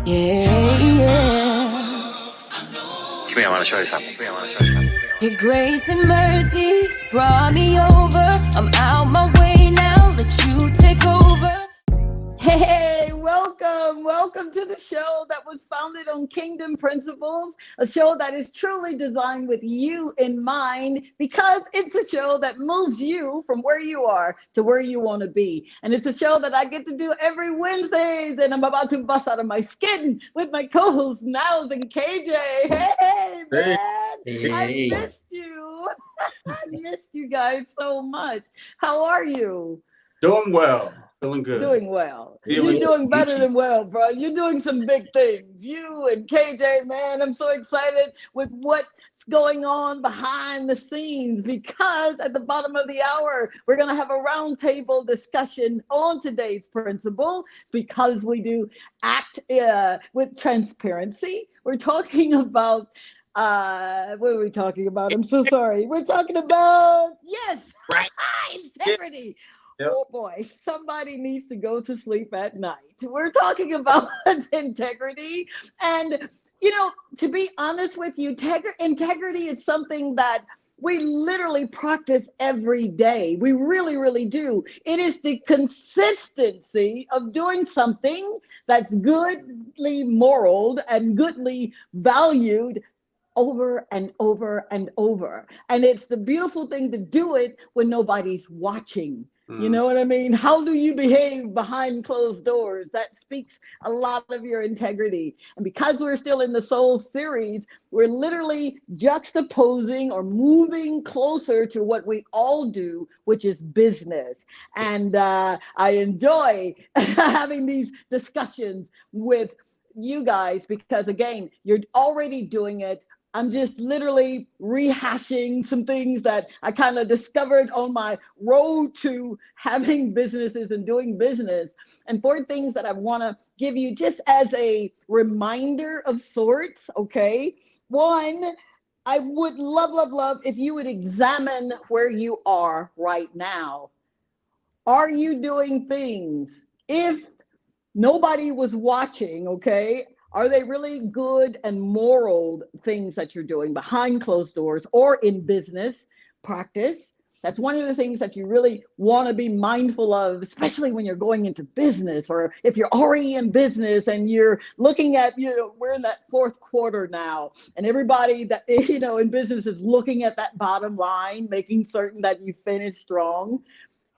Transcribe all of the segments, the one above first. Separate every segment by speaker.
Speaker 1: Yeah. Your grace and mercies brought me over. I'm out my way now. Let you take over.
Speaker 2: Hey, welcome to the show that was founded on Kingdom Principles, a show that is truly designed with you in mind because it's a show that moves you from where you are to where you want to be. And it's a show that I get to do every Wednesdays, and I'm about to bust out of my skin with my co-hosts Niles and KJ. Hey,
Speaker 3: Hey,
Speaker 2: man, I
Speaker 3: hey,
Speaker 2: missed you. I missed you guys so much. How are you?
Speaker 3: doing well, feeling good,
Speaker 2: Doing well. You're
Speaker 3: feeling
Speaker 2: doing better
Speaker 3: Gucci.
Speaker 2: than well, bro. You're doing some big things. You and KJ, man, I'm so excited with what's going on behind the scenes because at the bottom of the hour, we're going to have a roundtable discussion on today's principle because we do act with transparency. We're talking about, what are we talking about? I'm so sorry. We're talking about, yes,
Speaker 3: Right? Yeah,
Speaker 2: integrity.
Speaker 3: yep.
Speaker 2: Oh boy, somebody needs to go to sleep at night. We're talking about integrity. And, to be honest with you, integrity is something that we literally practice every day. We really, really do. It is the consistency of doing something that's goodly moral and goodly valued over and over and over. And it's the beautiful thing to do it when nobody's watching. You
Speaker 3: Mm.
Speaker 2: know what I mean? How do you behave behind closed doors? That speaks a lot of your integrity. And because we're still in the Soul series, we're literally juxtaposing or moving closer to what we all do, which is business. And I enjoy having these discussions with you guys because, again, you're already doing it. I'm just literally rehashing some things that I kind of discovered on my road to having businesses and doing business. And four things that I want to give you just as a reminder of sorts, okay? One, I would love, love, love if you would examine where you are right now. Are you doing things? If nobody was watching, okay? Are they really good and moral things that you're doing behind closed doors or in business practice? That's one of the things that you really want to be mindful of, especially when you're going into business or if you're already in business and you're looking at, we're in that fourth quarter now, and everybody that, in business is looking at that bottom line, making certain that you finish strong.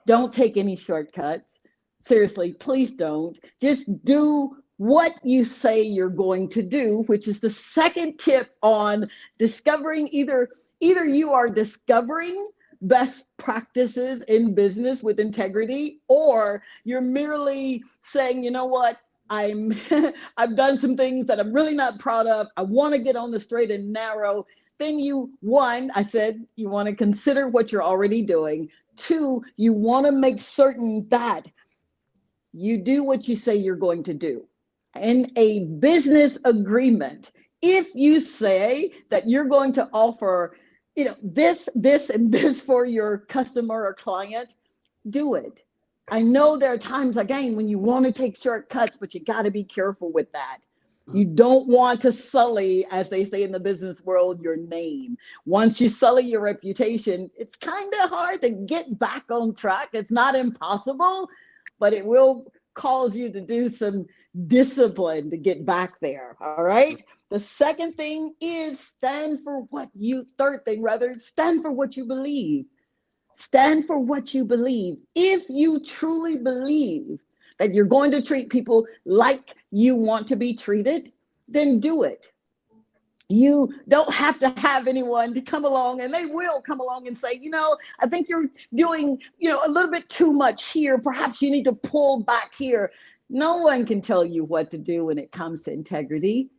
Speaker 2: Don't take any shortcuts. Seriously, please don't. Just do what you say you're going to do, which is the second tip on discovering either you are discovering best practices in business with integrity, or you're merely saying, you know what, I'm I've done some things that I'm really not proud of. I want to get on the straight and narrow. Then I said you want to consider what you're already doing. Two, you want to make certain that you do what you say you're going to do. In a business agreement, if you say that you're going to offer, this, and this for your customer or client, do it. I know there are times, again, when you want to take shortcuts, but you got to be careful with that. You don't want to sully, as they say in the business world, your name. Once you sully your reputation, it's kind of hard to get back on track. It's not impossible, but it will cause you to do some discipline to get back there. All right. The second thing is third thing rather, stand for what you believe. Stand for what you believe. If you truly believe that you're going to treat people like you want to be treated, then do it. You don't have to have anyone to come along, and they will come along and say, I think you're doing, a little bit too much here. Perhaps you need to pull back here. No one can tell you what to do when it comes to integrity.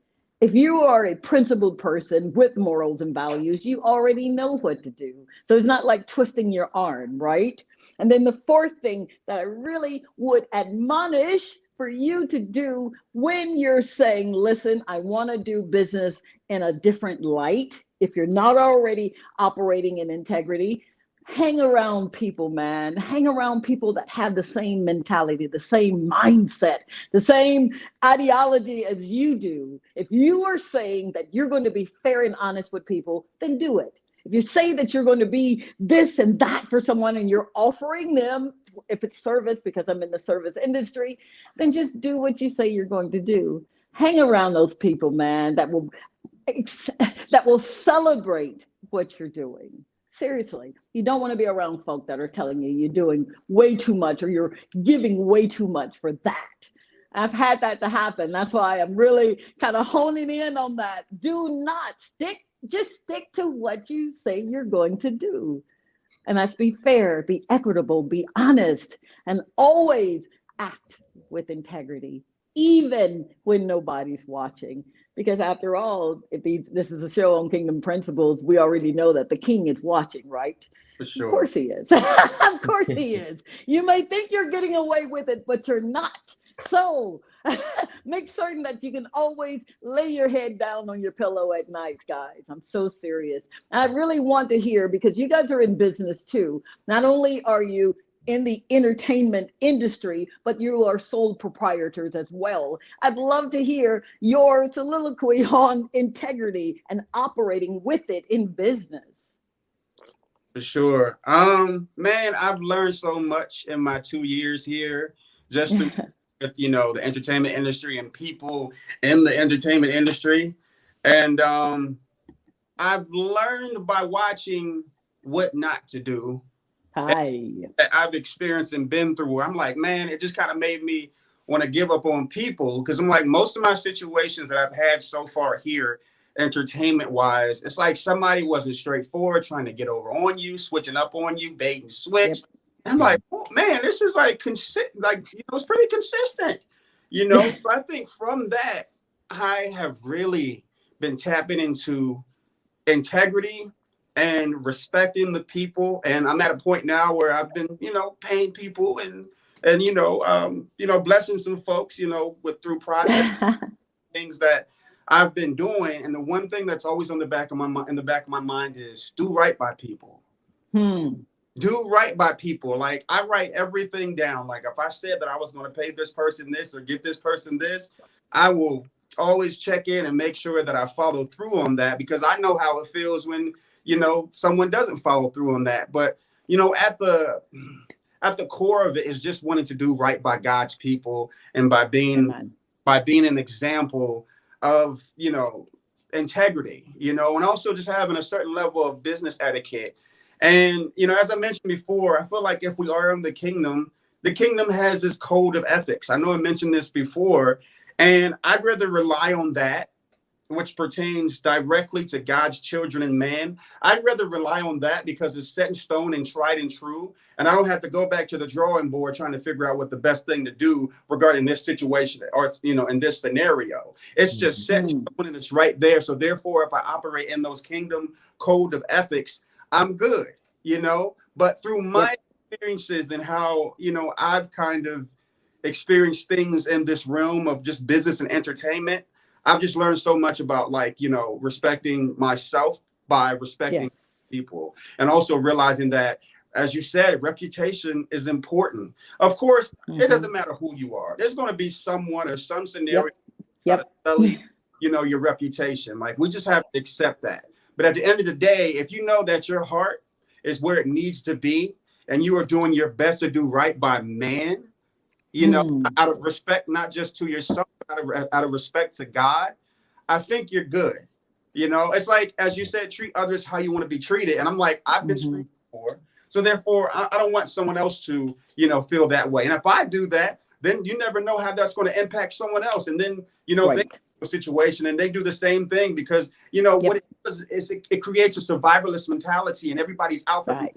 Speaker 2: If you are a principled person with morals and values, you already know what to do. So it's not like twisting your arm, right? And then the fourth thing that I really would admonish for you to do when you're saying, listen, I want to do business in a different light, if you're not already operating in integrity, hang around people, man. Hang around people that have the same mentality, the same mindset, the same ideology as you do. If you are saying that you're going to be fair and honest with people, then do it. If you say that you're going to be this and that for someone and you're offering them, if it's service, because I'm in the service industry, then just do what you say you're going to do. Hang around those people, man, that will celebrate what you're doing. Seriously, you don't want to be around folk that are telling you you're doing way too much or you're giving way too much for that. I've had that to happen. That's why I'm really kind of honing in on that. Do not just stick to what you say you're going to do. And that's be fair, be equitable, be honest, and always act with integrity, even when nobody's watching. Because after all, if this is a show on kingdom principles, we already know that the king is watching, right?
Speaker 3: For sure.
Speaker 2: Of course he is. Of course he is. You may think you're getting away with it, but you're not. So make certain that you can always lay your head down on your pillow at night, guys. I'm so serious. I really want to hear, because you guys are in business too. Not only are you in the entertainment industry, but you are sole proprietors as well. I'd love to hear your soliloquy on integrity and operating with it in business.
Speaker 3: For sure. Man, I've learned so much in my 2 years here, just with, the entertainment industry and people in the entertainment industry. And I've learned by watching what not to do. That I've experienced and been through, where I'm like, man, it just kind of made me want to give up on people, because I'm like, most of my situations that I've had so far here, entertainment wise, it's like somebody wasn't straightforward, trying to get over on you, switching up on you, bait and switch. Yep. I'm like, oh, man, this is like it's pretty consistent, So I think from that, I have really been tapping into integrity and respecting the people. And I'm at a point now where I've been, paying people and blessing some folks, through projects, things that I've been doing. And the one thing that's always in the back of my mind is do right by people. Do right by people. Like, I write everything down. Like, if I said that I was going to pay this person this or give this person this, I will always check in and make sure that I follow through on that, because I know how it feels when someone doesn't follow through on that. But, at the core of it is just wanting to do right by God's people, and by being an example of, integrity, and also just having a certain level of business etiquette. And, as I mentioned before, I feel like if we are in the kingdom has this code of ethics. I know I mentioned this before, and I'd rather rely on that, which pertains directly to God's children and man. I'd rather rely on that because it's set in stone and tried and true. And I don't have to go back to the drawing board trying to figure out what the best thing to do regarding this situation or, in this scenario. It's just set in stone and it's right there. So therefore, if I operate in those kingdom code of ethics, I'm good, but through my experiences and how, I've kind of experienced things in this realm of just business and entertainment, I've just learned so much about, respecting myself by respecting people, and also realizing that, as you said, reputation is important. Of course, it doesn't matter who you are. There's going to be someone or some scenario your reputation. Like, we just have to accept that. But at the end of the day, if you know that your heart is where it needs to be, and you are doing your best to do right by man, out of respect, not just to yourself, out of respect to God, I think you're good. It's like, as you said, treat others how you want to be treated. And I'm like, I've been treated before. So therefore, I don't want someone else to, feel that way. And if I do that, then you never know how that's going to impact someone else. And then, they situation and they do the same thing, because what it does is it creates a survivalist mentality, and everybody's out there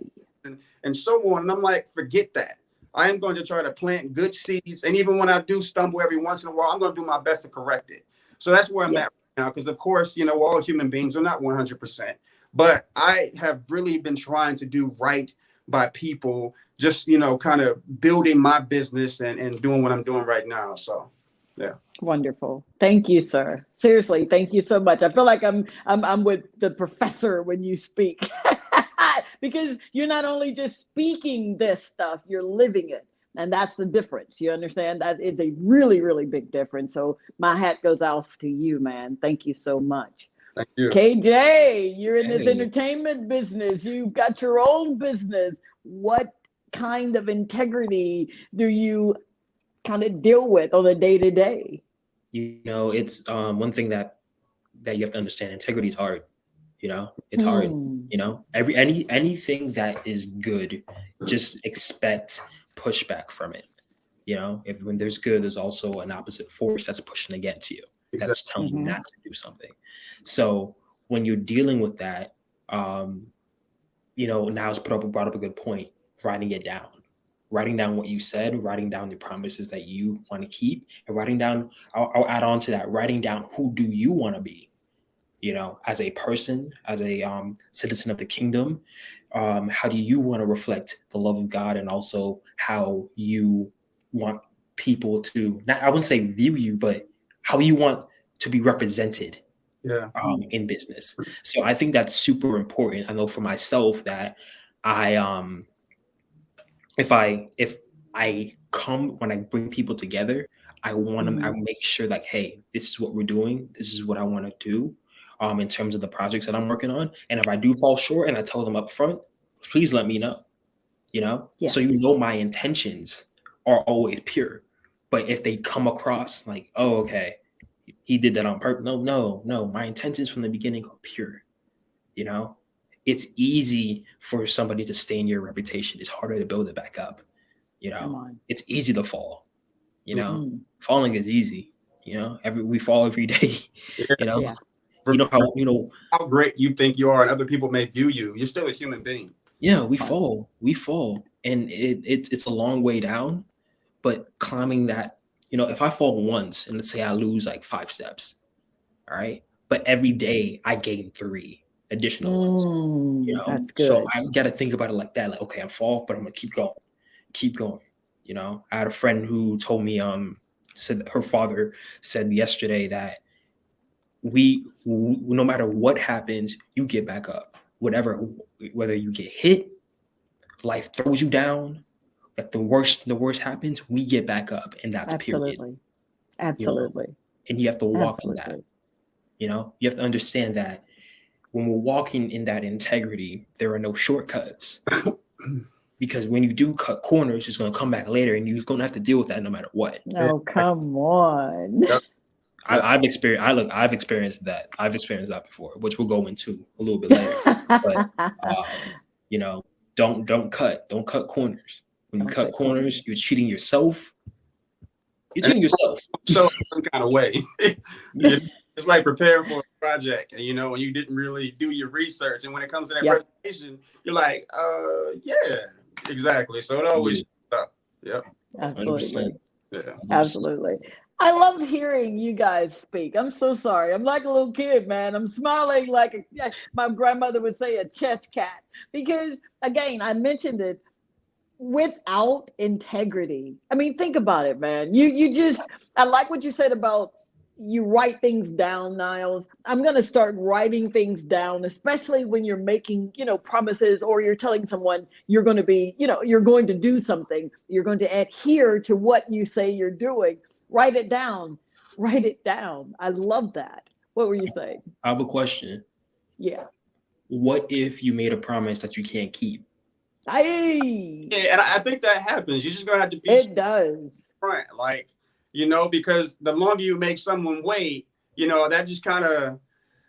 Speaker 3: and so on. And I'm like, forget that. I am going to try to plant good seeds, and even when I do stumble every once in a while, I'm going to do my best to correct it. So that's where I'm at right now, because of course, all human beings are not 100%, but I have really been trying to do right by people, just kind of building my business and doing what I'm doing right now. So yeah.
Speaker 2: Wonderful. Thank you, sir. Seriously, thank you so much. I feel like I'm with the professor when you speak. Because you're not only just speaking this stuff, you're living it. And that's the difference. You understand? That is a really, really big difference. So my hat goes off to you, man. Thank you so much.
Speaker 3: Thank you.
Speaker 2: KJ, you're in this
Speaker 4: Hey.
Speaker 2: entertainment business. You've got your own business. What kind of integrity do you kind of deal with on a day-to-day?
Speaker 4: You know, it's one thing that you have to understand. Integrity is hard. You know, it's hard. You know, anything that is good, just expect pushback from it. You know, if when there's good, there's also an opposite force that's pushing against you. That's telling you not to do something. So when you're dealing with that, you know, now it's brought up a good point. Writing it down. Writing down what you said, writing down the promises that you want to keep, and writing down, I'll add on to that, writing down who do you want to be, you know, as a person, as a citizen of the kingdom. How do you want to reflect the love of God, and also how you want people to, not, I wouldn't say view you, but how you want to be represented in business. So I think that's super important. I know for myself that if I come, when I bring people together, I want to I make sure like, hey, this is what we're doing. This is what I want to do in terms of the projects that I'm working on. And if I do fall short, and I tell them up front, please let me know, you know?
Speaker 2: Yes.
Speaker 4: So you know my intentions are always pure. But if they come across like, oh, okay, he did that on purpose. No, my intentions from the beginning are pure, you know? It's easy for somebody to stain your reputation. It's harder to build it back up. You know, it's easy to fall. You know, falling is easy. You know, we fall every day. You know, you know
Speaker 3: how great you think you are, and other people may view you. You're still a human being.
Speaker 4: Yeah, we fall, and it's a long way down. But climbing that, you know, if I fall once and let's say I lose like 5 steps, all right, but every day I gain 3 additional ones. You know,
Speaker 2: that's good.
Speaker 4: So I got to think about it like that. Like, okay, I'm fall, but I'm gonna keep going. You know, I had a friend who told me, said that her father said yesterday that no matter what happens, you get back up. Whether you get hit, life throws you down, like the worst happens, we get back up, and that's period.
Speaker 2: Absolutely.
Speaker 4: You know? And you have to walk in that. You know, you have to understand that when we're walking in that integrity, there are no shortcuts. Because when you do cut corners, it's going to come back later, and you're going to have to deal with that no matter what.
Speaker 2: Oh, come on.
Speaker 4: I've experienced that. I've experienced that before, which we'll go into a little bit later. But you know, don't cut corners. When you cut corners, you're cheating yourself. You're cheating yourself.
Speaker 3: So some kind of way. It's like preparing for a project, and you know, when you didn't really do your research, and when it comes to that presentation, you're like, yeah, exactly. So it always Yep.
Speaker 2: Absolutely.
Speaker 4: 100%.
Speaker 3: Yeah.
Speaker 2: Absolutely. I love hearing you guys speak. I'm so sorry. I'm like a little kid, man. I'm smiling like my grandmother would say, a chess cat. Because again, I mentioned it, without integrity. I mean, think about it, man. You just, I like what you said about you write things down, Niles. I'm going to start writing things down, especially when you're making, you know, promises, or you're telling someone you're going to be, you know, you're going to do something. You're going to adhere to what you say you're doing. Write it down. Write it down. I love that. What were you saying?
Speaker 4: I have a question.
Speaker 2: Yeah.
Speaker 4: What if you made a promise that you can't keep?
Speaker 2: Hey.
Speaker 3: Yeah, and I think that happens. You're just going to have to be.
Speaker 2: It does.
Speaker 3: Front, like, you know, because the longer you make someone wait, you know, that just kind of,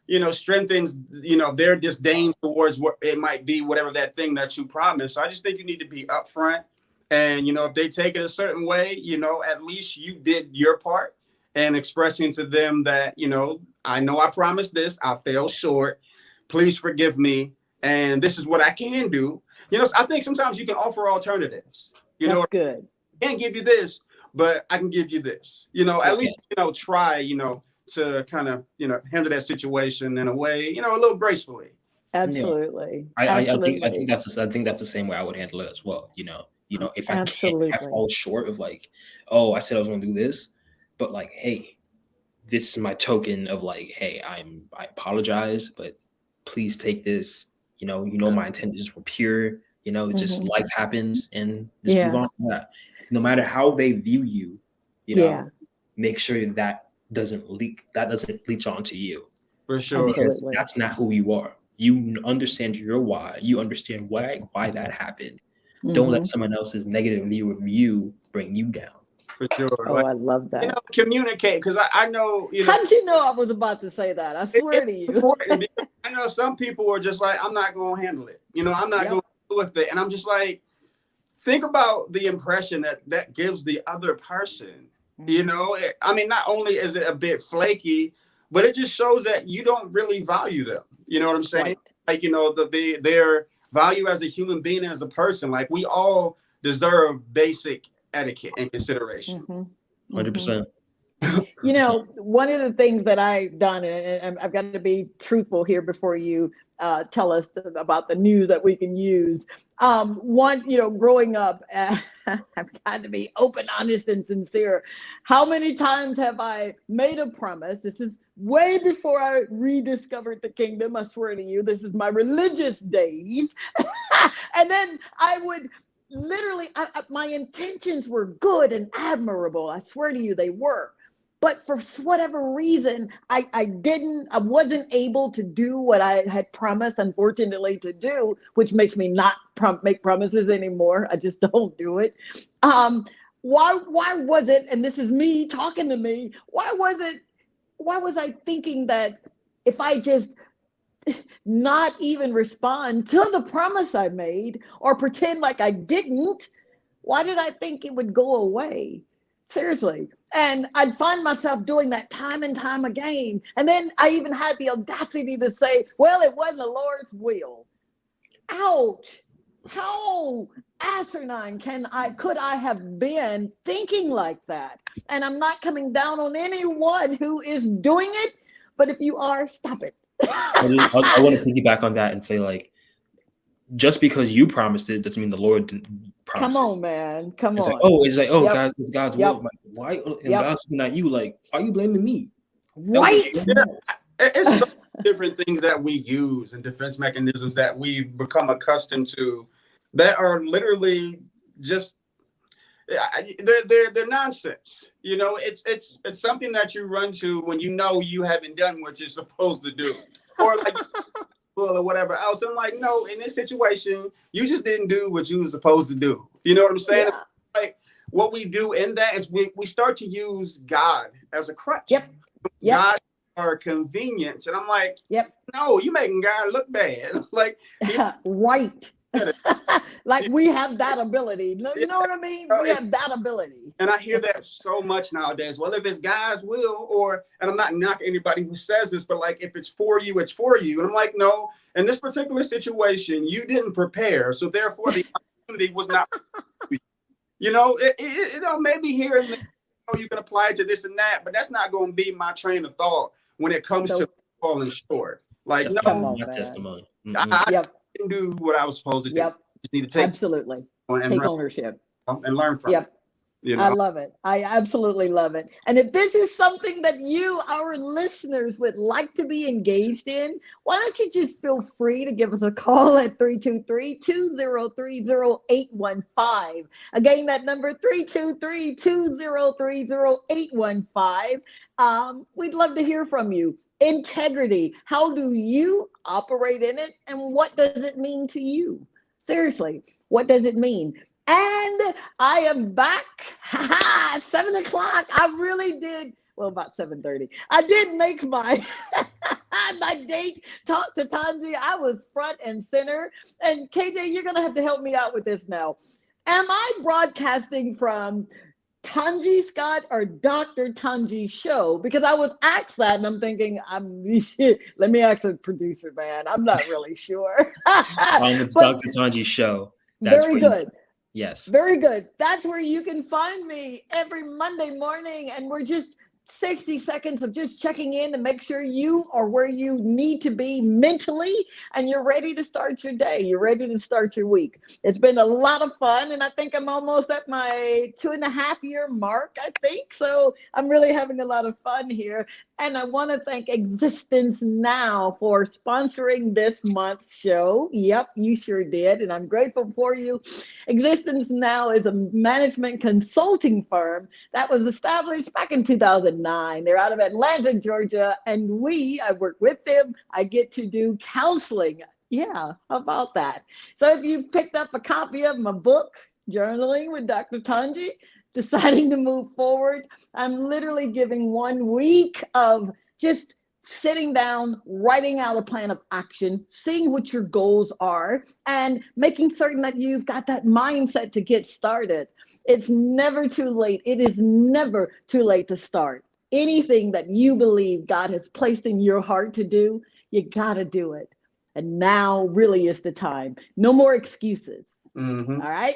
Speaker 3: you know, strengthens, you know, their disdain towards what it might be, whatever that thing that you promised. So I just think you need to be upfront. And, you know, if they take it a certain way, you know, at least you did your part, and expressing to them that, you know I promised this, I fell short. Please forgive me. And this is what I can do. You know, I think sometimes you can offer alternatives. You know,
Speaker 2: good.
Speaker 3: I can't give you this, but I can give you this. You know, at least, you know, try, you know, to kind of, you know, handle that situation in a way, you know, a little gracefully.
Speaker 2: Absolutely.
Speaker 4: I think that's the same way I would handle it as well. You know, if I fall short of like, oh, I said I was going to do this, but like, hey, this is my token of like, hey, I apologize, but please take this my intentions were pure. It's just life happens, and just move on from that. No matter how they view you, make sure that doesn't leach onto you.
Speaker 3: For sure.
Speaker 4: Because that's not who you are. You understand your why. You understand why that happened. Don't let someone else's negative view of you bring you down.
Speaker 3: For sure.
Speaker 2: Oh, I love that.
Speaker 3: Communicate, because I know,
Speaker 2: How did you know I was about to say that? I swear to you.
Speaker 3: Important. I know some people are just like, I'm not going to handle it. I'm not going to deal with it. And I'm just like, think about the impression that gives the other person. I mean, not only is it a bit flaky, but it just shows that you don't really value them. You know what I'm saying? Right. Like, their value as a human being and as a person. Like, we all deserve basic etiquette and consideration.
Speaker 4: 100%.
Speaker 2: One of the things that I've done, and I've got to be truthful here before you tell us about the news that we can use. Growing up, I've got to be open, honest, and sincere. How many times have I made a promise? This is way before I rediscovered the kingdom. I swear to you, this is my religious days. And then I would literally, my intentions were good and admirable. I swear to you, they were. But for whatever reason, I wasn't able to do what I had promised, unfortunately, to do, which makes me not make promises anymore. I just don't do it. Why was it, and this is me talking to me, why was I thinking that if I just not even respond to the promise I made or pretend like I didn't, why did I think it would go away? Seriously. And I'd find myself doing that time and time again. And then I even had the audacity to say, well, it wasn't the Lord's will. Ouch. How asinine could I have been thinking like that? And I'm not coming down on anyone who is doing it, but if you are, stop it.
Speaker 4: I want to piggyback on that and say, like, just because you promised it doesn't mean the Lord didn't promise it.
Speaker 2: Come on, man. Come on.
Speaker 4: It's like, God, it's God's will. Like, why? And God's looking at you like, why are you blaming me?
Speaker 2: Right.
Speaker 3: It's so different things that we use and defense mechanisms that we've become accustomed to that are literally just they're nonsense. It's something that you run to when you haven't done what you're supposed to do, or like or whatever else. I'm like, no, in this situation, you just didn't do what you were supposed to do. You know what I'm saying? Yeah. Like, what we do in that is we start to use God as a crutch.
Speaker 2: Yep.
Speaker 3: God our convenience. And I'm like, no, you're making God look bad. Like,
Speaker 2: right. Like, we have that ability. You know what I mean? We have that ability.
Speaker 3: And I hear that so much nowadays. Well, if it's God's will, and I'm not knocking anybody who says this, but like, if it's for you, it's for you. And I'm like, no, in this particular situation, you didn't prepare. So therefore the opportunity was not, maybe here and there, you can apply it to this and that, but that's not going to be my train of thought when it comes to falling short. Like,
Speaker 4: no, testimony.
Speaker 3: I didn't do what I was supposed to do.
Speaker 2: Yep.
Speaker 3: Just need to take
Speaker 2: absolutely take ownership
Speaker 3: and learn from it.
Speaker 2: I love it. I absolutely love it. And if this is something that you, our listeners, would like to be engaged in, why don't you just feel free to give us a call at 323-203-0815. Again, that number 323-203-0815. We'd love to hear from you. Integrity. How do you operate in it? And what does it mean to you? Seriously, what does it mean? And I am back. 7:00. I really did. Well, about 7:30. I did make my my date. Talk to Tongie. I was front and center. And KJ, you're gonna have to help me out with this now. Am I broadcasting from Tongie Scott or Dr. Tongie show? Because I was asked that, and I'm thinking, let me ask the producer, man. I'm not really sure.
Speaker 4: It's Dr. Tongie show.
Speaker 2: That's very good.
Speaker 4: Yes.
Speaker 2: Very good. That's where you can find me every Monday morning, and we're just 60 seconds of just checking in to make sure you are where you need to be mentally and you're ready to start your day. You're ready to start your week. It's been a lot of fun, and I think I'm almost at my 2.5-year mark, I think. So I'm really having a lot of fun here. And I want to thank Existence Now for sponsoring this month's show. Yep, you sure did. And I'm grateful for you. Existence Now is a management consulting firm that was established back in 2009. They're out of Atlanta, Georgia. And I work with them. I get to do counseling. Yeah, how about that? So if you've picked up a copy of my book, Journaling with Dr. Tongie, deciding to move forward, I'm literally giving 1 week of just sitting down, writing out a plan of action, seeing what your goals are, and making certain that you've got that mindset to get started. It's never too late. It is never too late to start. Anything that you believe God has placed in your heart to do, you got to do it. And now really is the time. No more excuses.
Speaker 3: Mm-hmm.
Speaker 2: All right?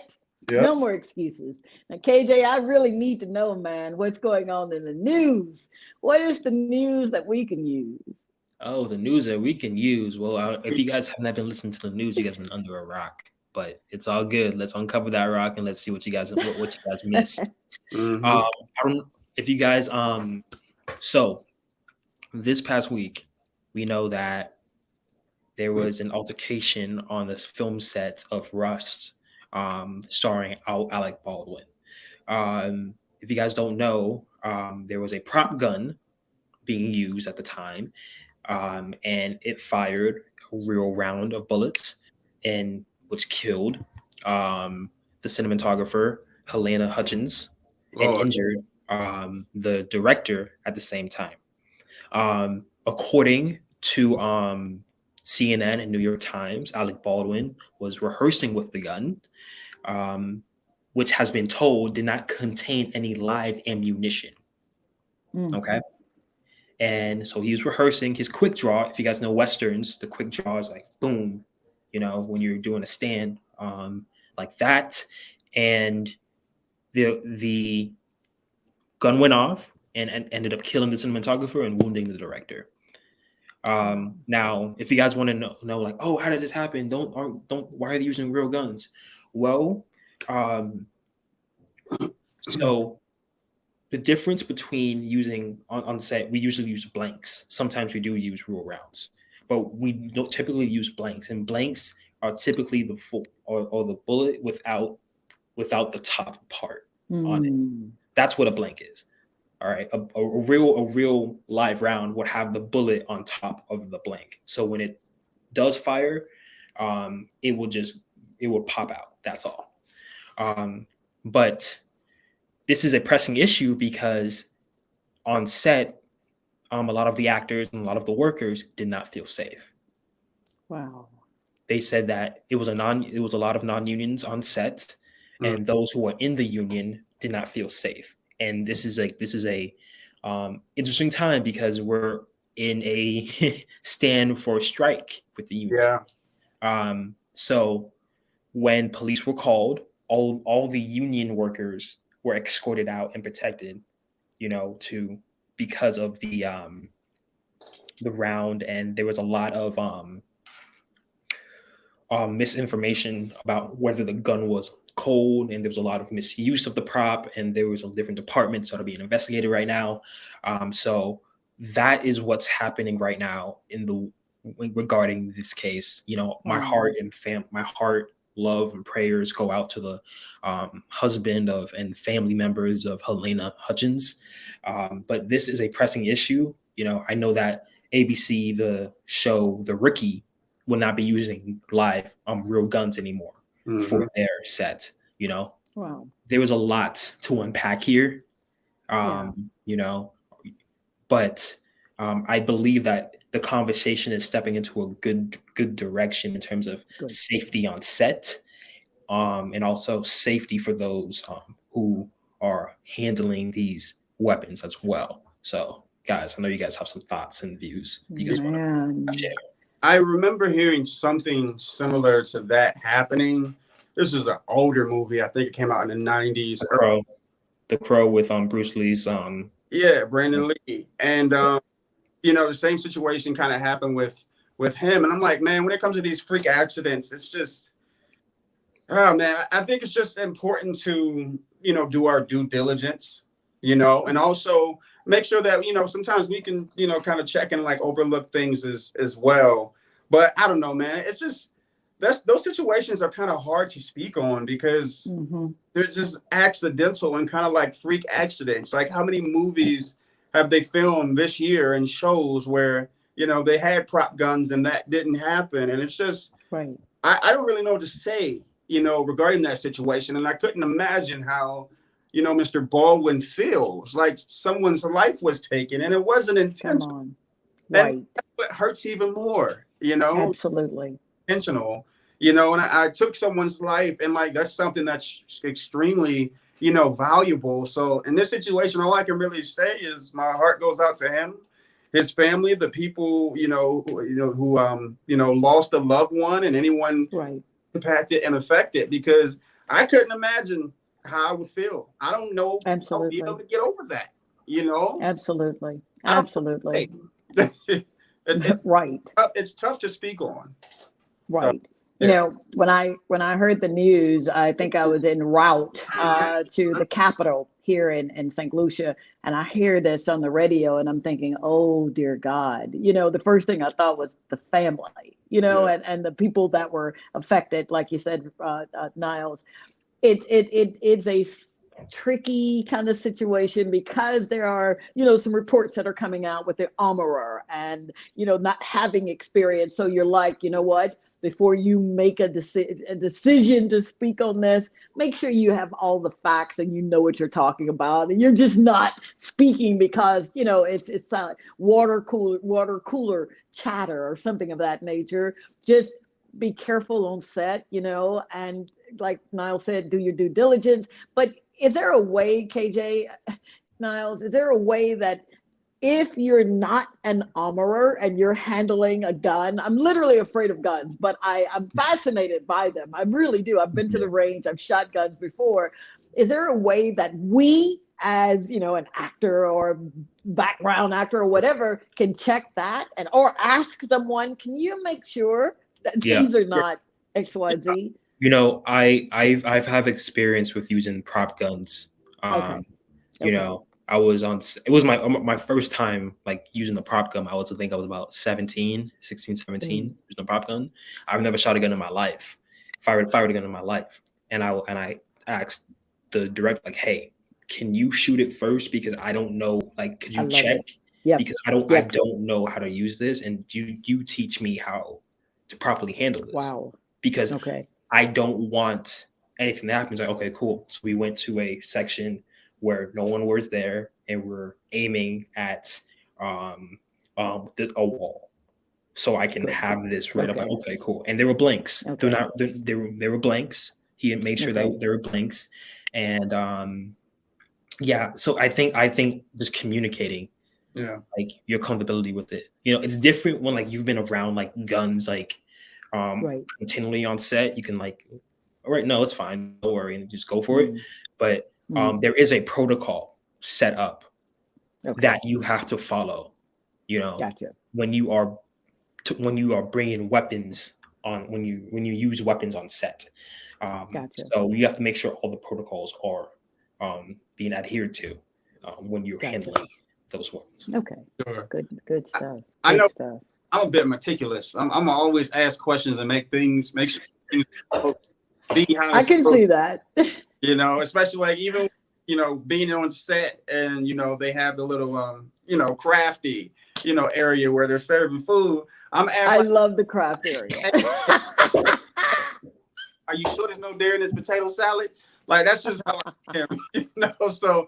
Speaker 3: Yep.
Speaker 2: No more excuses. Now, KJ, I really need to know, man, what's going on in the news. What is the news that we can use?
Speaker 4: Oh, the news that we can use. Well, if you guys have not been listening to the news, you guys have been under a rock. But it's all good. Let's uncover that rock and let's see what you guys missed.
Speaker 3: Mm-hmm.
Speaker 4: I don't if you guys so this past week we know that there was an altercation on this film set of Rust, starring Alec Baldwin. If you guys don't know, there was a prop gun being used at the time, and it fired a real round of bullets, and which killed the cinematographer Helena Hutchins and injured the director at the same time. According to CNN and New York Times, Alec Baldwin was rehearsing with the gun, which has been told did not contain any live ammunition. Okay. And so he was rehearsing his quick draw. If you guys know Westerns, the quick draw is like boom, when you're doing a stand, like that. And the gun went off and ended up killing the cinematographer and wounding the director. Now, if you guys want to know, like, oh, how did this happen? Why are they using real guns? Well, so the difference between using on set, we usually use blanks. Sometimes we do use real rounds, but we don't typically use blanks. And blanks are typically the full or the bullet without the top part on it. That's what a blank is. All right, a real live round would have the bullet on top of the blank. So when it does fire, it will pop out. That's all. But this is a pressing issue because on set, a lot of the actors and a lot of the workers did not feel safe.
Speaker 2: Wow.
Speaker 4: They said that it was a lot of non-unions on set, and those who were in the union did not feel safe. And this is a interesting time because we're in a stand for strike with the union.
Speaker 3: Yeah.
Speaker 4: So when police were called, all the union workers were escorted out and protected, because of the round, and there was a lot of misinformation about whether the gun was cold, and there was a lot of misuse of the prop, and there was different departments that are being investigated right now. So that is what's happening right now regarding this case. My heart my heart, love, and prayers go out to the husband and family members of Helena Hutchins. But this is a pressing issue. I know that ABC, the show The Rookie, will not be using live real guns anymore for their set.
Speaker 2: Wow.
Speaker 4: There was a lot to unpack here. But I believe that the conversation is stepping into a good direction in terms of safety on set, and also safety for those who are handling these weapons as well. So, guys, I know you guys have some thoughts and views. You guys want to share?
Speaker 3: I remember hearing something similar to that happening. This is an older movie. I think it came out in the 90s.
Speaker 4: The Crow with Bruce Lee's
Speaker 3: Yeah, Brandon Lee. And the same situation kind of happened with him. And I'm like, man, when it comes to these freak accidents, it's just, oh man, I think it's just important to, do our due diligence, and also make sure that, sometimes we can, kind of check and like overlook things as well. But I don't know, man. It's just those situations are kind of hard to speak on because they're just accidental and kind of like freak accidents. Like how many movies have they filmed this year and shows where, they had prop guns and that didn't happen. And it's just,
Speaker 2: right.
Speaker 3: I don't really know what to say, regarding that situation. And I couldn't imagine how, Mr. Baldwin feels like someone's life was taken and it wasn't intentional.
Speaker 2: Right.
Speaker 3: And that's what hurts even more,
Speaker 2: Absolutely.
Speaker 3: intentional, and I took someone's life and like, that's something that's extremely, valuable. So in this situation, all I can really say is my heart goes out to him, his family, the people, who lost a loved one and anyone
Speaker 2: right.
Speaker 3: impacted and affected, because I couldn't imagine how I would feel. I don't know if I'll be able to get over that,
Speaker 2: Absolutely.
Speaker 3: Right. It's tough to speak on.
Speaker 2: Right. When I heard the news, I think I was en route to the Capitol here in St. Lucia, and I hear this on the radio, and I'm thinking, oh dear God, the first thing I thought was the family, and the people that were affected, like you said, Niles. It's a tricky kind of situation because there are, some reports that are coming out with the armorer and, not having experience. So you're like, you know what? Before you make a decision to speak on this, make sure you have all the facts and you know what you're talking about. And you're just not speaking because, it's water cooler chatter or something of that nature. Just be careful on set, and like Niles said, do your due diligence. But is there a way, KJ, Niles, is there a way that if you're not an armorer and you're handling a gun, I'm literally afraid of guns, but I'm fascinated by them. I really do. I've been to the range. I've shot guns before. Is there a way that we, as an actor or background actor or whatever, can check that or ask someone, can you make sure that these are not XYZ?
Speaker 4: I've have experience with using prop guns. I was it was my first time like using the prop gun. I think I was about 16, 17 using a prop gun. I've never shot a gun in my life, fired a gun in my life. And I asked the director, like, hey, can you shoot it first? Because I don't know, like, could you check?
Speaker 2: Yeah.
Speaker 4: Because I don't know how to use this. And you teach me how to properly handle this.
Speaker 2: Wow.
Speaker 4: Because I don't want anything that happens. Like, okay, cool. So we went to a section where no one was there, and we're aiming at a wall, so I can have this right up. Like, okay, cool. And there were blanks. There were blanks. He made sure that there were blanks, and So I think just communicating, like your comfortability with it. It's different when like you've been around like guns, like continually on set. You can like, all right, no, it's fine, don't worry, and just go for it. But there is a protocol set up that you have to follow. When you are bringing weapons on, when you use weapons on set. So you have to make sure all the protocols are being adhered to when you're handling those weapons.
Speaker 2: Sure. Good stuff.
Speaker 3: I know. I'm a bit meticulous. I'm always ask questions and make sure things be how
Speaker 2: I can see that.
Speaker 3: Especially like even, being on set and, they have the little, crafty, area where they're serving food.
Speaker 2: I love the craft area.
Speaker 3: Are you sure there's no dairy in this potato salad? Like, that's just how I am, So,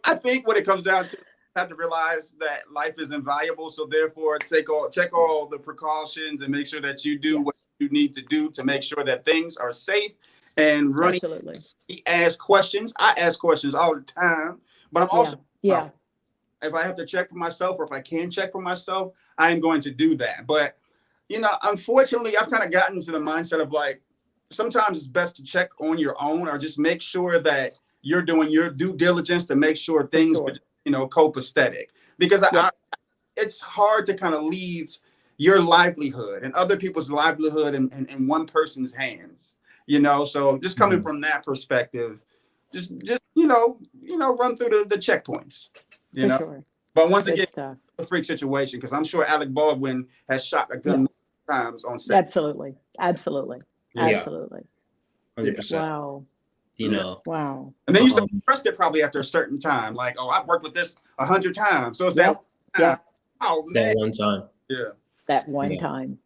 Speaker 3: I think what it comes down to, have to realize that life is invaluable. So therefore check all the precautions and make sure that you do what you need to do to make sure that things are safe and running.
Speaker 2: Absolutely.
Speaker 3: Ask questions. I ask questions all the time, but I'm also, if I have to check for myself or if I can check for myself, I am going to do that. But, unfortunately, I've kind of gotten to the mindset of like, sometimes it's best to check on your own or just make sure that you're doing your due diligence to make sure things copacetic, because it's hard to kind of leave your livelihood and other people's livelihood in one person's hands, so just coming from that perspective, just run through the checkpoints,
Speaker 2: For sure.
Speaker 3: but once
Speaker 2: Good
Speaker 3: again,
Speaker 2: stuff.
Speaker 3: a freak situation, because I'm sure Alec Baldwin has shot a gun times on set.
Speaker 2: Absolutely. Absolutely.
Speaker 3: Yeah.
Speaker 2: Absolutely.
Speaker 4: 100%.
Speaker 2: Wow. Wow.
Speaker 3: And then you start to trust it probably after a certain time, like, oh, I've worked with this 100 times, so it's that oh man,
Speaker 4: that one time.
Speaker 2: That one time.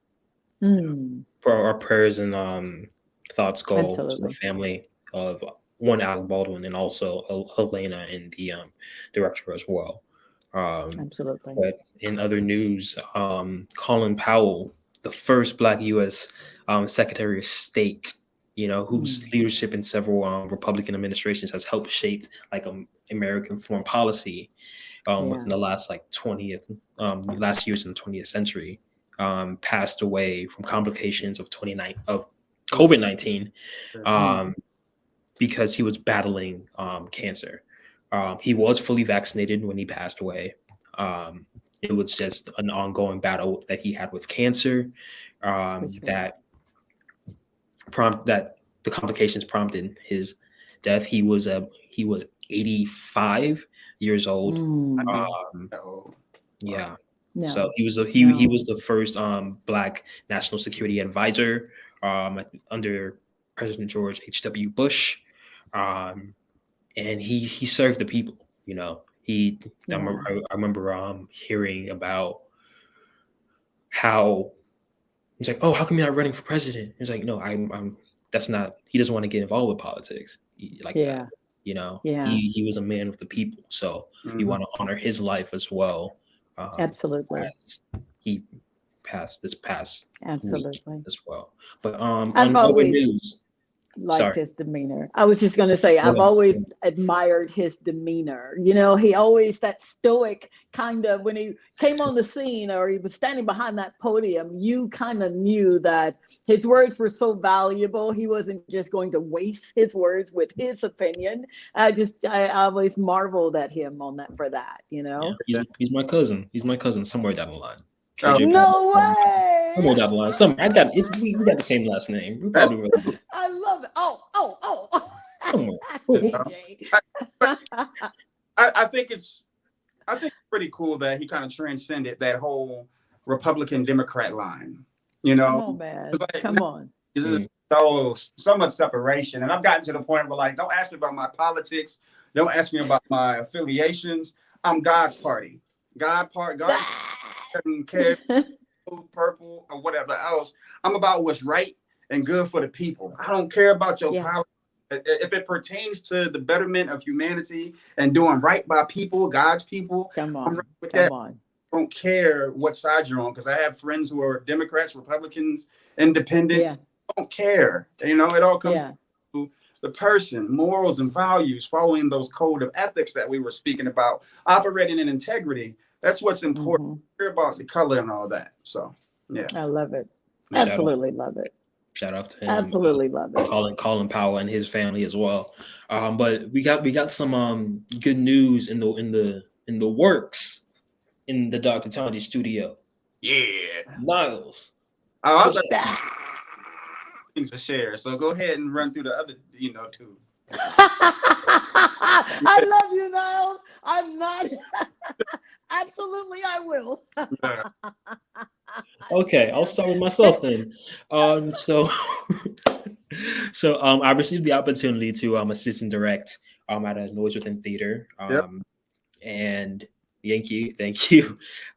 Speaker 4: For our prayers and thoughts go to the
Speaker 2: Absolutely.
Speaker 4: family of one Alec Baldwin and also Helena and the director as well.
Speaker 2: Absolutely.
Speaker 4: But in other news, Colin Powell, the first Black U.S. Secretary of State, whose leadership in several Republican administrations has helped shape American foreign policy within the last last years in the 20th century, passed away from complications of COVID-19 because he was battling cancer. He was fully vaccinated when he passed away. It was just an ongoing battle that he had with cancer that the complications prompted his death. He was 85 years old. So he was the first Black national security advisor under President George H.W. Bush, and he served the people. I remember hearing about how he's like, oh, how come you're not running for president? He's like, no, I'm. That's not. He doesn't want to get involved with politics that. He was a man of the people, so we want to honor his life as well.
Speaker 2: Absolutely.
Speaker 3: He passed this past
Speaker 2: Absolutely
Speaker 3: week as well. But
Speaker 2: I've always news, liked his demeanor. I was just going to say, I've always admired his demeanor. You know, he always that stoic kind of, when he came on the scene or he was standing behind that podium, you kind of knew that his words were so valuable. He wasn't just going to waste his words with his opinion. I always marveled at him on that for that, you know.
Speaker 4: Yeah, he's my cousin. He's my cousin somewhere down the line.
Speaker 2: No way.
Speaker 4: Somewhere down the line. We got the same last name. We probably really do.
Speaker 2: I love it. Oh.
Speaker 4: Somewhere.
Speaker 3: I think it's pretty cool that he kind of transcended that whole Republican Democrat line. You know,
Speaker 2: come on, man. Come on.
Speaker 3: This is so much separation, and I've gotten to the point where, like, don't ask me about my politics. Don't ask me about my affiliations. I'm God's party. God doesn't care, purple or whatever else. I'm about what's right and good for the people. I don't care about your politics. If it pertains to the betterment of humanity and doing right by people, God's people,
Speaker 2: come on.
Speaker 3: I don't care what side you're on, because I have friends who are Democrats, Republicans, independent. I don't care. You know, it all comes to the person, morals and values, following those code of ethics that we were speaking about, operating in integrity. That's what's important. Care about the color and all that. So, yeah.
Speaker 2: I love it. Absolutely love it.
Speaker 4: Shout out to him.
Speaker 2: Absolutely love it.
Speaker 4: Colin Powell and his family as well. But we got some good news in the works in the Dr. Tongie studio.
Speaker 3: Yeah.
Speaker 4: Niles.
Speaker 3: I was like, things to share. So go ahead and run through the other, too.
Speaker 2: I love you, Niles. I'm not. Absolutely, I will.
Speaker 4: Okay, I'll start with myself then. So I received the opportunity to assist and direct at a Noise Within Theater. And thank you.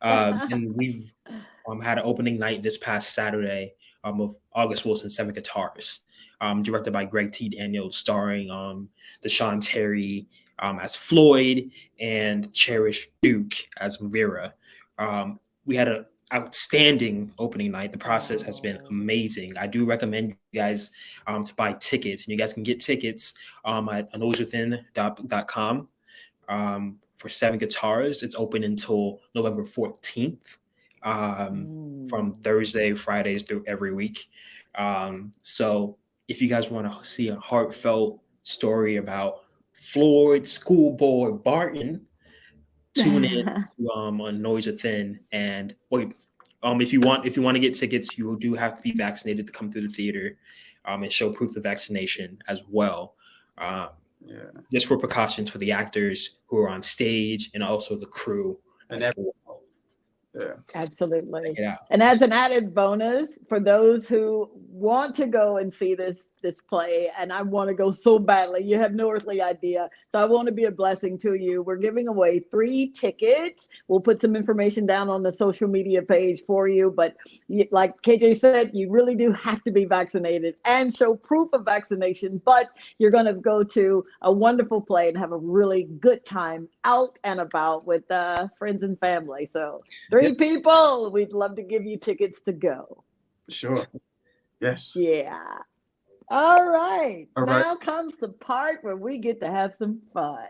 Speaker 4: And we've had an opening night this past Saturday of August Wilson, Seven Guitars, directed by Greg T. Daniels, starring Deshaun Terry as Floyd and Cherish Duke as Vera. We had an outstanding opening night. The process has been amazing. I do recommend you guys to buy tickets, and you guys can get tickets at noisewithin.com for Seven Guitars. It's open until November 14th, from Thursday, Fridays through every week. So if you guys want to see a heartfelt story about Floyd Schoolboy Barton, tune in to, on Noise Within. And wait, if you want to get tickets, you do have to be vaccinated to come through the theater, and show proof of vaccination as well. Just for precautions for the actors who are on stage and also the crew.
Speaker 3: And everyone. Yeah.
Speaker 2: Absolutely. And as an added bonus for those who want to go and see this play, and I want to go so badly, you have no earthly idea. So I want to be a blessing to you. We're giving away 3 tickets. We'll put some information down on the social media page for you. But like KJ said, you really do have to be vaccinated and show proof of vaccination. But you're going to go to a wonderful play and have a really good time out and about with friends and family. So 3 people, we'd love to give you tickets to go.
Speaker 3: Sure. Yes.
Speaker 2: Yeah. All right. Now comes the part where we get to have some fun.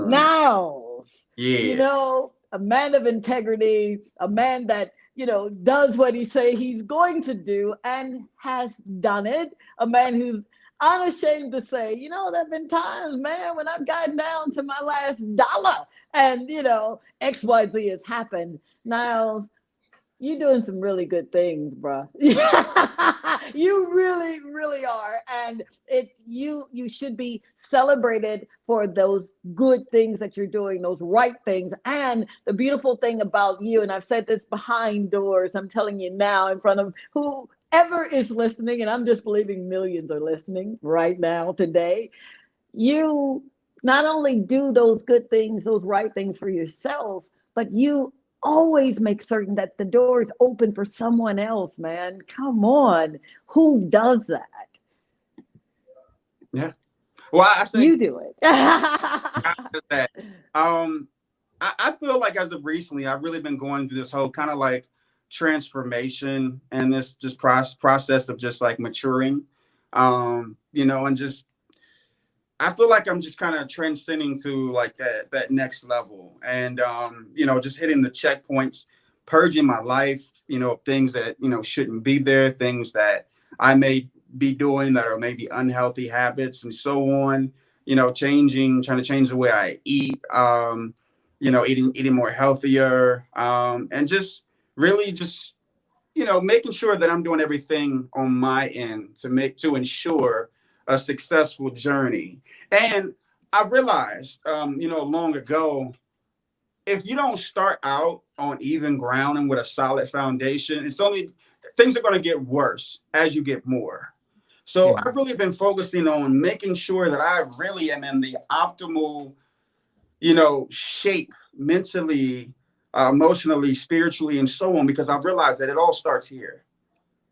Speaker 2: Now, you know, a man of integrity, a man that, you know, does what he say he's going to do and has done it. A man who's unashamed to say, you know, there have been times, man, when I've gotten down to my last dollar and, you know, XYZ has happened. Niles, you're doing some really good things, bro. You really, really are. And you should be celebrated for those good things that you're doing, those right things. And the beautiful thing about you, and I've said this behind doors, I'm telling you now in front of whoever is listening, and I'm just believing millions are listening right now today, you not only do those good things, those right things for yourself, but you always make certain that the door is open for someone else, man. Come on. Who does that?
Speaker 3: Yeah. Well, I say
Speaker 2: you do it.
Speaker 3: that. I feel like as of recently, I've really been going through this whole kind of like transformation and this just process of just like maturing, you know, and just I feel like I'm just kind of transcending to like that next level and, you know, just hitting the checkpoints, purging my life, you know, things that, you know, shouldn't be there, things that I may be doing that are maybe unhealthy habits and so on, you know, trying to change the way I eat, you know, eating more healthier, and just really just, you know, making sure that I'm doing everything on my end to ensure a successful journey. And I realized, you know, long ago, if you don't start out on even ground and with a solid foundation, things are going to get worse as you get more. So I've really been focusing on making sure that I really am in the optimal, you know, shape mentally, emotionally, spiritually, and so on, because I realized that it all starts here.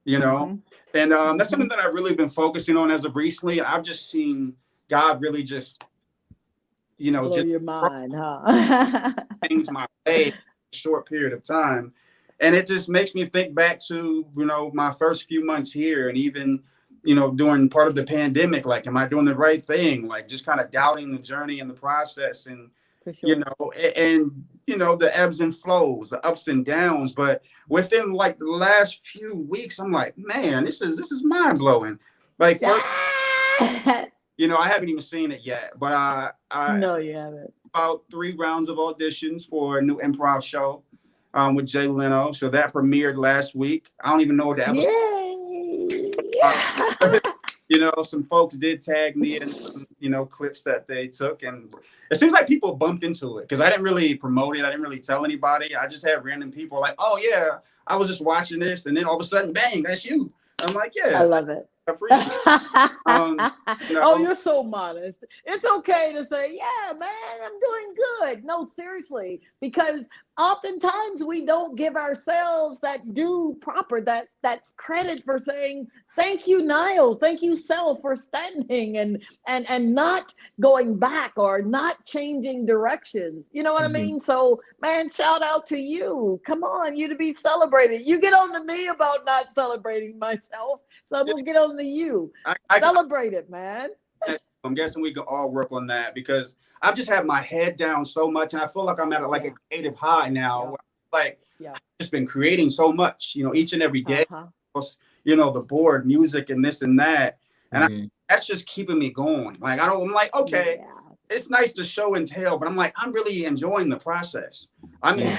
Speaker 3: You know, and that's something that I've really been focusing on as of recently. I've just seen God really just, you know,
Speaker 2: blow
Speaker 3: just
Speaker 2: your mind, huh?
Speaker 3: things my way in a short period of time. And it just makes me think back to, you know, my first few months here and even, you know, during part of the pandemic, like, am I doing the right thing? Like just kind of doubting the journey and the process and, you know, and, you know, the ebbs and flows, the ups and downs. But within like the last few weeks, I'm like, man, this is mind blowing. Like, you know, I haven't even seen it yet, but I
Speaker 2: no, you haven't.
Speaker 3: About 3 rounds of auditions for a new improv show with Jay Leno. So that premiered last week. I don't even know what the episode. You know, some folks did tag me in some, you know, clips that they took. And it seems like people bumped into it because I didn't really promote it. I didn't really tell anybody. I just had random people like, oh, yeah, I was just watching this. And then all of a sudden, bang, that's you. I'm like, yeah.
Speaker 2: I love it.
Speaker 3: I appreciate it. You know,
Speaker 2: oh, you're so modest. It's okay to say, yeah, man, I'm doing good. No, seriously, because oftentimes we don't give ourselves that due proper, that credit for saying, thank you, Niles. Thank you, self, for standing and not going back or not changing directions. You know what I mean? So, man, shout out to you. Come on, you to be celebrated. You get on to me about not celebrating myself. So I'm gonna get on to you. Celebrate it, man.
Speaker 3: I'm guessing we can all work on that because I've just had my head down so much, and I feel like I'm at a creative high now. Like I've just been creating so much, you know, each and every day. You know, the board, music, and this and that, and that's just keeping me going. Like I'm like, okay, it's nice to show and tell, but I'm like, I'm really enjoying the process. I mean,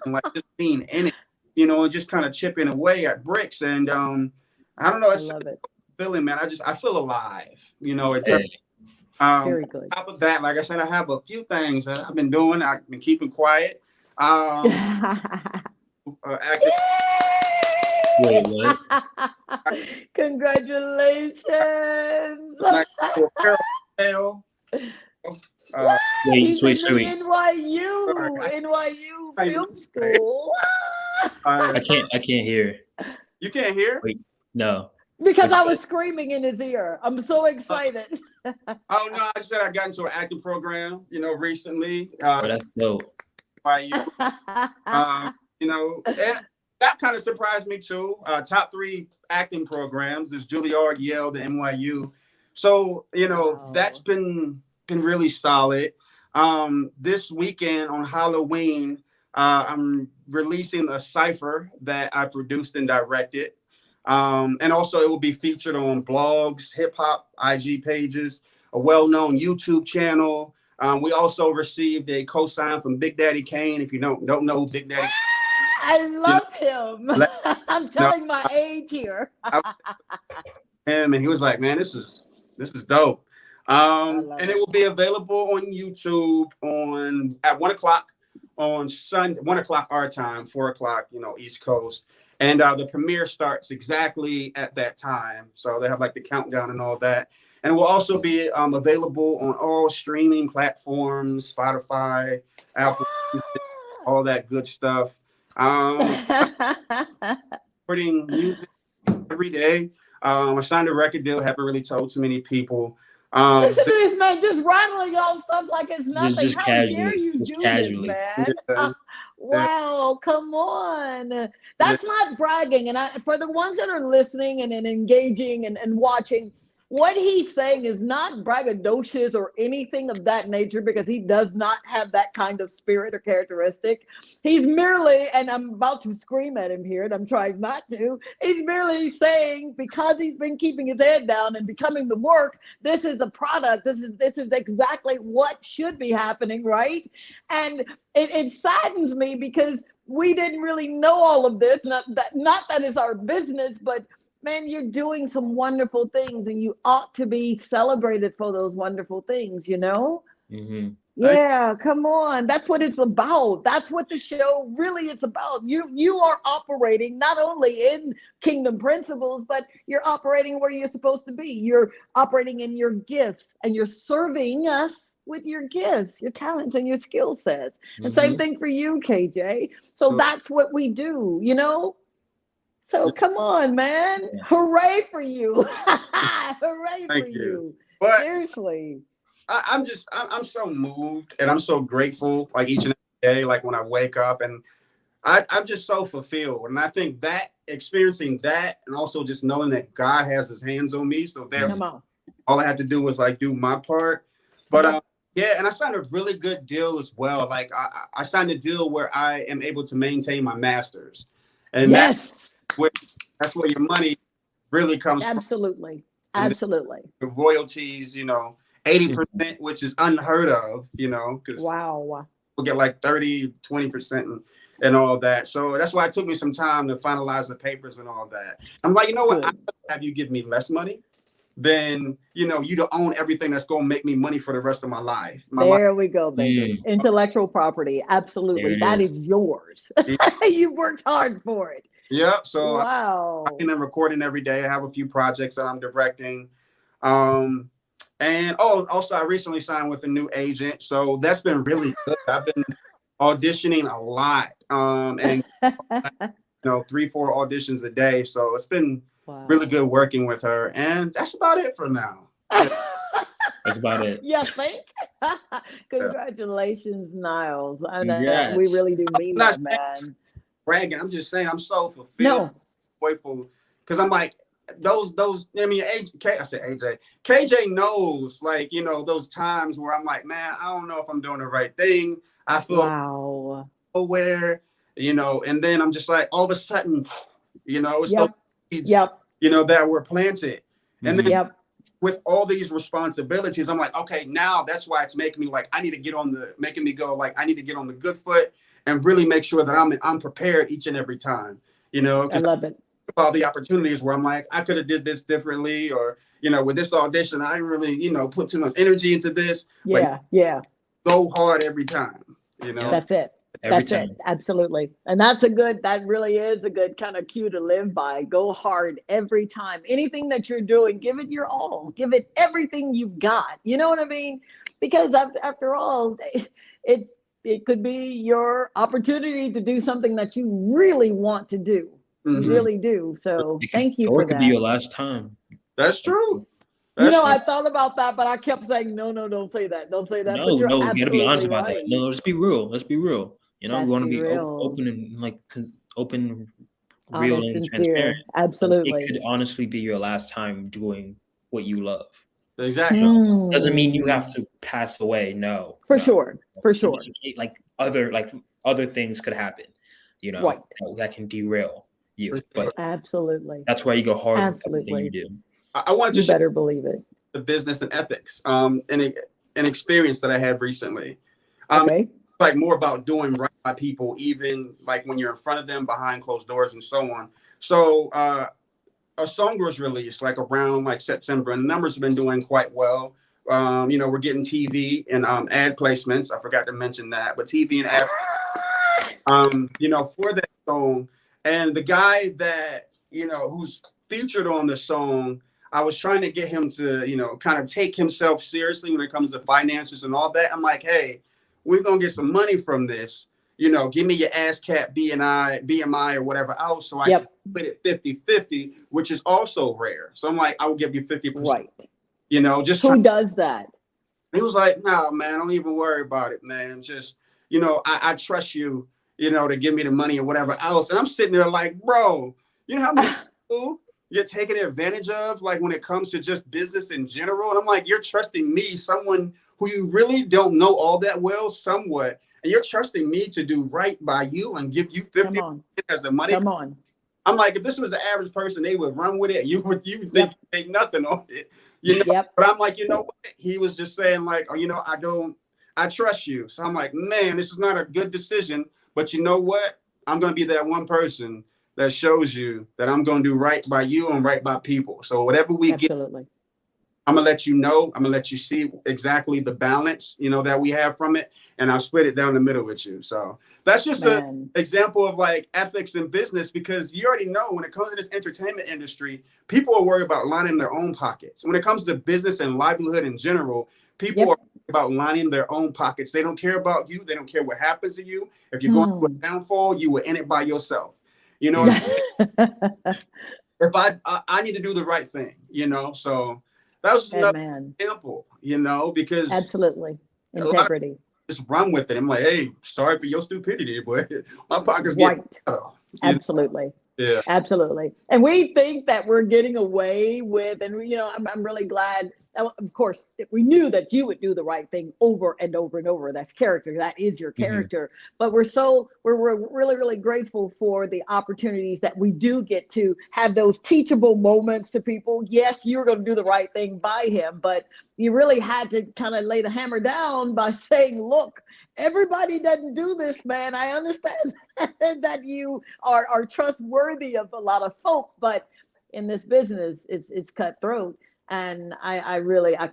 Speaker 3: like just being in it, you know, and just kind of chipping away at bricks. And I don't know,
Speaker 2: I
Speaker 3: it's
Speaker 2: love it.
Speaker 3: feeling, man. I feel alive, you know.
Speaker 2: Very good.
Speaker 3: On top of that, like I said, I have a few things that I've been doing. I've been keeping quiet. Active.
Speaker 4: Wait, what?
Speaker 2: Congratulations.
Speaker 4: Wait,
Speaker 2: He's in
Speaker 4: wait,
Speaker 2: the
Speaker 4: wait.
Speaker 2: NYU Film School.
Speaker 3: I
Speaker 4: I can't hear.
Speaker 3: You can't hear?
Speaker 4: Wait, no.
Speaker 2: Because I was screaming in his ear. I'm so excited.
Speaker 3: Oh no, I said I got into an acting program, you know, recently.
Speaker 4: But that's dope.
Speaker 3: By you, you know, and that kind of surprised me too. Top 3 acting programs is Juilliard, Yale, the NYU. So you know that's been really solid. This weekend on Halloween, I'm releasing a cipher that I produced and directed. And also it will be featured on blogs, hip hop IG pages, a well-known YouTube channel. We also received a co-sign from Big Daddy Kane. If you don't know who Big Daddy,
Speaker 2: I love him. I'm telling my age here.
Speaker 3: Him, and he was like, "Man, this is dope." And it will be available on YouTube at 1:00 on Sunday, 1:00 our time, 4:00, you know, East Coast. And the premiere starts exactly at that time. So they have like the countdown and all that. And it will also be available on all streaming platforms, Spotify, Apple, all that good stuff. Recording music every day. I signed a record deal, haven't really told too many people.
Speaker 2: Listen to this, man, just rattling off stuff like it's nothing.
Speaker 4: Just
Speaker 2: How
Speaker 4: casually,
Speaker 2: dare you
Speaker 4: just
Speaker 2: do
Speaker 4: casually.
Speaker 2: this, man? Wow, come on. That's not bragging. And for the ones that are listening and engaging and watching, what he's saying is not braggadocious or anything of that nature, because he does not have that kind of spirit or characteristic. He's merely, and I'm about to scream at him here, and I'm trying not to, he's merely saying, because he's been keeping his head down and becoming the work, this is a product. This is exactly what should be happening, right? And it saddens me because we didn't really know all of this. Not that it's our business, but man, you're doing some wonderful things, and you ought to be celebrated for those wonderful things, you know?
Speaker 4: Mm-hmm.
Speaker 2: Yeah, come on. That's what it's about. That's what the show really is about. You are operating not only in Kingdom Principles, but you're operating where you're supposed to be. You're operating in your gifts, and you're serving us with your gifts, your talents, and your skill sets. And same thing for you, KJ. So that's what we do, you know? So come on, man. Hooray for you. Hooray
Speaker 3: Thank
Speaker 2: for
Speaker 3: you.
Speaker 2: you.
Speaker 3: But
Speaker 2: seriously.
Speaker 3: I'm so moved, and I'm so grateful, like each and every day, like when I wake up, and I'm just so fulfilled. And I think that experiencing that, and also just knowing that God has his hands on me. So therefore, all I have to do is like do my part. But yeah, and I signed a really good deal as well. Like I signed a deal where I am able to maintain my master's. And that's where your money really comes from.
Speaker 2: Absolutely.
Speaker 3: The royalties, you know, 80%, which is unheard of, you know, because we'll get like 30, 20% and all that. So that's why it took me some time to finalize the papers and all that. I'm like, you know what? I'd have you give me less money than, you know, you to own everything that's going to make me money for the rest of my life.
Speaker 2: We go, baby. Intellectual property. Absolutely. That is yours. You worked hard for it.
Speaker 3: Yep. So I'm recording every day. I have a few projects that I'm directing. And also I recently signed with a new agent. So that's been really good. I've been auditioning a lot. And you know, 3-4 auditions a day. So it's been really good working with her. And that's about it for now.
Speaker 4: That's about it.
Speaker 2: You think? Congratulations, Niles. We really do mean that, man.
Speaker 3: Bragging. I'm just saying I'm so fulfilled, joyful, because I'm like those. I mean, KJ knows, like, you know, those times where I'm like, man, I don't know if I'm doing the right thing. I feel aware, you know, and then I'm just like, all of a sudden, you know, it's you know, that were planted, and then with all these responsibilities, I'm like, okay, now that's why it's making me like, I need to get on the, making me go like, I need to get on the good foot and really make sure that I'm prepared each and every time, you know,
Speaker 2: I
Speaker 3: because
Speaker 2: love it.
Speaker 3: all the opportunities where I'm like, I could have did this differently, or, you know, with this audition, I didn't really, you know, put too much energy into this,
Speaker 2: Yeah.
Speaker 3: but go hard every time, you know.
Speaker 2: That's it.
Speaker 4: Every
Speaker 2: That's
Speaker 4: time.
Speaker 2: it. Absolutely. And that really is a good kind of cue to live by. Go hard every time. Anything that you're doing, give it your all. Give it everything you've got. You know what I mean? Because after all, it could be your opportunity to do something that you really want to do. You
Speaker 3: Mhm.
Speaker 2: really do. So thank you
Speaker 4: Or
Speaker 2: for
Speaker 4: it could be
Speaker 2: that.
Speaker 4: your last time.
Speaker 3: That's true.
Speaker 2: You
Speaker 3: That's
Speaker 2: know,
Speaker 3: true.
Speaker 2: I thought about that, but I kept saying, no, don't say that. Don't say that. But
Speaker 4: No,
Speaker 2: you're
Speaker 4: no, you gotta be honest
Speaker 2: absolutely
Speaker 4: about that.
Speaker 2: right.
Speaker 4: No, let's be real. Let's be real. You know, we
Speaker 2: Let's
Speaker 4: want to
Speaker 2: be
Speaker 4: be
Speaker 2: real.
Speaker 4: open and like open, real,
Speaker 2: Honest,
Speaker 4: and transparent.
Speaker 2: sincere.
Speaker 4: It
Speaker 2: Absolutely.
Speaker 4: could honestly be your last time doing what you love.
Speaker 3: Exactly.
Speaker 4: No, doesn't mean you
Speaker 2: Hmm.
Speaker 4: have to pass away. No,
Speaker 2: For
Speaker 4: no.
Speaker 2: sure. For sure.
Speaker 4: Like other things could happen, you know,
Speaker 2: Right.
Speaker 4: that can derail you.
Speaker 3: For sure.
Speaker 4: But
Speaker 2: Absolutely.
Speaker 4: that's why you go hard with everything you
Speaker 2: Absolutely.
Speaker 4: do.
Speaker 3: I wanted to
Speaker 2: You
Speaker 3: share
Speaker 2: better believe it.
Speaker 3: the business and ethics, an experience that I had recently.
Speaker 2: Okay.
Speaker 3: Like more about doing right by people, even like when you're in front of them, behind closed doors, and so on. So a song was released like around like September, and the numbers have been doing quite well. You know, we're getting TV and ad placements. I forgot to mention that, but TV and ad, you know, for that song. And the guy that, you know, who's featured on the song, I was trying to get him to, you know, kind of take himself seriously when it comes to finances and all that. I'm like, hey, we're gonna get some money from this. You know, give me your ASCAP, BMI, or whatever else, so I can
Speaker 2: Yep.
Speaker 3: split it 50-50, which is also rare. So I'm like, I will give you 50%.
Speaker 2: Right.
Speaker 3: You know, just
Speaker 2: Who does that?
Speaker 3: he was like, nah, man, don't even worry about it, man. Just, you know, I trust you, you know, to give me the money or whatever else. And I'm sitting there like, bro, you know how many people you're taking advantage of, like when it comes to just business in general? And I'm like, you're trusting me, someone who you really don't know all that well, somewhat, and you're trusting me to do right by you and give you 50 as the money.
Speaker 2: Come on.
Speaker 3: I'm like, if this was the average person, they would run with it. You would think
Speaker 2: Yep.
Speaker 3: you make nothing on it, you know.
Speaker 2: Yep.
Speaker 3: But I'm like, you know what? He was just saying like, oh, you know, I trust you. So I'm like, man, this is not a good decision. But you know what? I'm gonna be that one person that shows you that I'm gonna do right by you and right by people. So whatever we get,
Speaker 2: Absolutely.
Speaker 3: I'm gonna let you know. I'm gonna let you see exactly the balance, you know, that we have from it, and I'll split it down the middle with you. So that's just an example of like ethics in business, because you already know when it comes to this entertainment industry, people are worried about lining their own pockets. When it comes to business and livelihood in general, people are worried about lining their own pockets. They don't care about you. They don't care what happens to you. If you're going through a downfall, you were in it by yourself. You know, if I need to do the right thing, you know, so that was another example, you know, because
Speaker 2: absolutely integrity.
Speaker 3: Just run with it. I'm like, hey, sorry for your stupidity, but my pockets
Speaker 2: right.
Speaker 3: Get
Speaker 2: absolutely.
Speaker 3: Yeah,
Speaker 2: absolutely. And we think that we're getting away with, and you know, I'm really glad. Of course, we knew that you would do the right thing over and over and over. That's character. That is your character. But we're really, really grateful for the opportunities that we do get to have those teachable moments to people. Yes, you're going to do the right thing by him, but you really had to kind of lay the hammer down by saying, look, everybody doesn't do this, man. I understand that you are trustworthy of a lot of folks, but in this business, it's cutthroat. And I really, I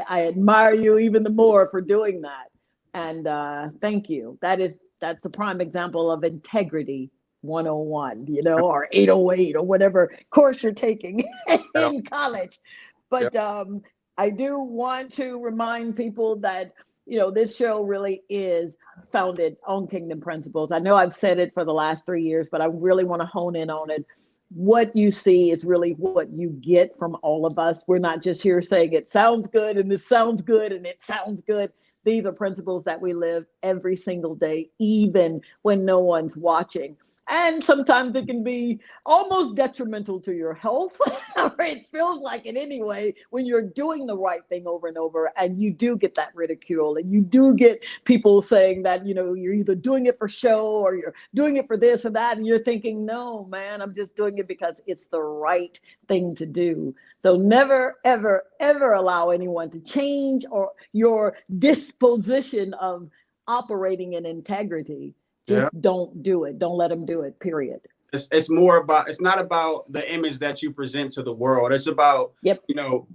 Speaker 2: admire you even the more for doing that. And thank you. That's a prime example of integrity 101, you know, or 808 or whatever course you're taking in college. But I do want to remind people that, you know, this show really is founded on Kingdom principles. I know I've said it for the last 3 years, but I really want to hone in on it. What you see is really what you get from all of us. We're not just here saying it sounds good and this sounds good and it sounds good. These are principles that we live every single day, even when no one's watching. And sometimes it can be almost detrimental to your health. It feels like it anyway when you're doing the right thing over and over, and you do get that ridicule, and you do get people saying that, you're either doing it for show or you're doing it for this or that. And you're thinking, no, man, I'm just doing it because it's the right thing to do. So never, ever, ever allow anyone to change or your disposition of operating in integrity. Just don't do it. Don't let them do it, period.
Speaker 3: It's not about the image that you present to the world. It's about,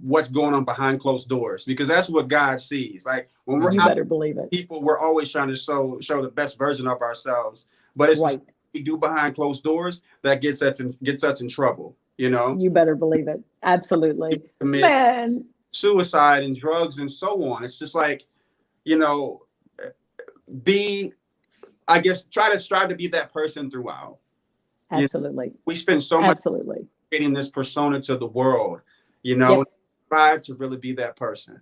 Speaker 3: what's going on behind closed doors, because that's what God sees. Like when we're out,
Speaker 2: better believe it.
Speaker 3: People, we're always trying to show the best version of ourselves, but it's right. Just what we do behind closed doors that gets us in trouble. You better believe it. Absolutely. Man. Suicide and drugs and so on. It's just like, try to strive to be that person throughout.
Speaker 2: Absolutely.
Speaker 3: We spend so much creating this persona to the world, strive to really be that person.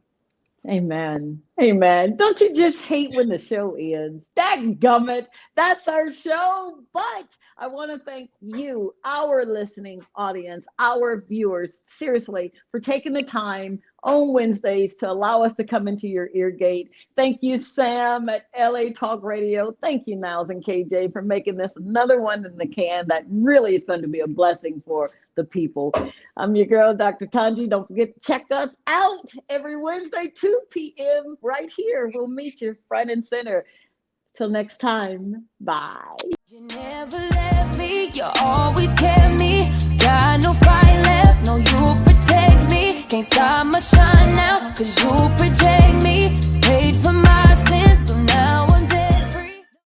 Speaker 2: Amen. Amen. Don't you just hate when the show ends? Dadgummit, that's our show. But I want to thank you, our listening audience, our viewers, seriously, for taking the time on Wednesdays to allow us to come into your ear gate. Thank you, Sam at LA Talk Radio. Thank you, Niles and KJ, for making this another one in the can that really is going to be a blessing for the people. I'm your girl, Dr. Tongie. Don't forget to check us out every Wednesday, 2 p.m. right here. We'll meet you front and center. Till next time, bye.
Speaker 1: You never left me, you always kept me. Got no fight left, no, you protect me. Can't stop my shine now, 'cause you project me. Paid for my